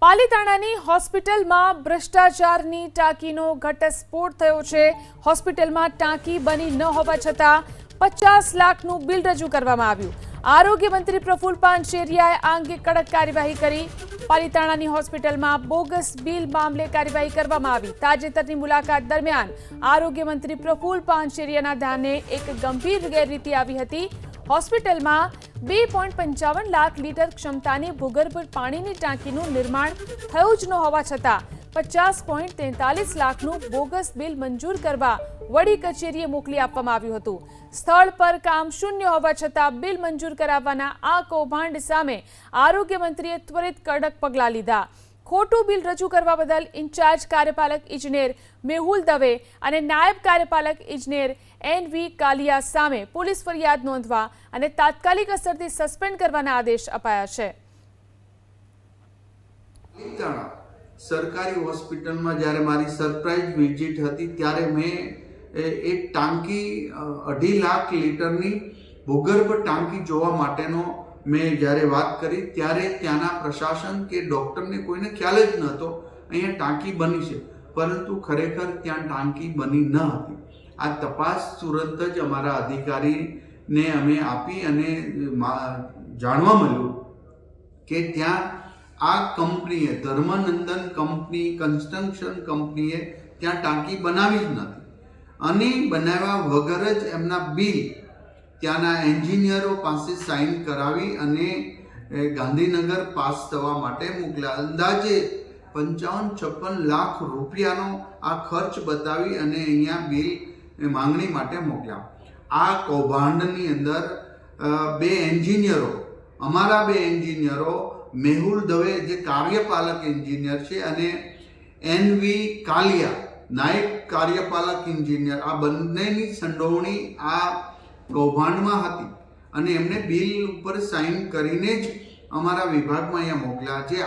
પાલીતાણાની હોસ્પિટલમાં ભ્રષ્ટાચારની ટાંકીનો ઘટસ્ફોટ થયો છે। હોસ્પિટલમાં ટાંકી બની ન હોવા છતાં 50 લાખનું બિલ રજૂ કરવામાં આવ્યું। આરોગ્ય મંત્રી પ્રફુલ પાનસેરિયાએ આ અંગે કડક કાર્યવાહી કરી। પાલીતાણાની હોસ્પિટલમાં બોગસ બિલ મામલે કાર્યવાહી કરવામાં આવી। તાજેતરની મુલાકાત દરમિયાન આરોગ્ય મંત્રી પ્રફુલ પાનસેરિયાના ધ્યાને એક ગંભીર ગેરરીતિ આવી હતી। હોસ્પિટલમાં 2.55 લાખ લીટર ક્ષમતાની ભૂગર્ભ પાણીની ટાંકીનું નિર્માણ થયું જ ન હોવા છતાં 50.43 લાખનું બોગસ બિલ મંજૂર કરવા વડી કચેરીએ મોકલી આપવામાં આવ્યું હતું। સ્થળ પર કામ શૂન્ય હોવા છતાં બિલ મંજૂર કરાવવાના આ કૌભાંડ સામે આરોગ્ય મંત્રીએ ત્વરિત કડક પગલાં લીધા। ખોટું બિલ રજૂ કરવા બદલ ઇન્ચાર્જ કાર્યપાલક ઇજનેર મેહુલ દવે અને નાયબ કાર્યપાલક ઇજનેર NV કાલિયા સામે પોલીસ ફરિયાદ નોંધવા અને તાત્કાલિક અસરથી સસ્પેન્ડ કરવાના આદેશ અપાયા છે। સરકારી હોસ્પિટલમાં જ્યારે મારી સરપ્રાઇઝ વિઝિટ હતી ત્યારે મેં એક ટાંકી 2.5 લાખ લીટરની ભૂગર્ભ ટાંકી જોવા માટેનો મેં જ્યારે વાત કરી ત્યારે ત્યાંના પ્રશાસન કે ડૉક્ટરને કોઈને ખ્યાલ જ નહોતો અહીંયા ટાંકી બની છે, પરંતુ ખરેખર ત્યાં ટાંકી બની ન હતી। આ તપાસ તુરંત જ અમારા અધિકારીને અમે આપી અને જાણવા મળ્યું કે ત્યાં આ કંપનીએ ધર્મનંદન કંપની કન્સ્ટ્રક્શન કંપનીએ ત્યાં ટાંકી બનાવી જ નથી અને બનાવ્યા વગર જ એમના બિલ ત્યાંના એન્જિનિયરો પાસે સાઇન કરાવી અને ગાંધીનગર પાસ થવા માટે મોકલ્યા। અંદાજે 55-56 લાખ રૂપિયાનો આ ખર્ચ બતાવી અને અહીંયા બિલ માંગણી માટે મોકલ્યા। આ કૌભાંડની અંદર અમારા બે એન્જિનિયરો મેહુલ દવે જે કાર્યપાલક એન્જિનિયર છે અને NV કાલિયા નાયબ કાર્યપાલક એન્જિનિયર, આ બંનેની સંડોવણી આ કૌભાંડમાં હતી અને એમને બિલ ઉપર સાઇન કરીને જ અમારા વિભાગમાં અહીંયા મોકલ્યા છે।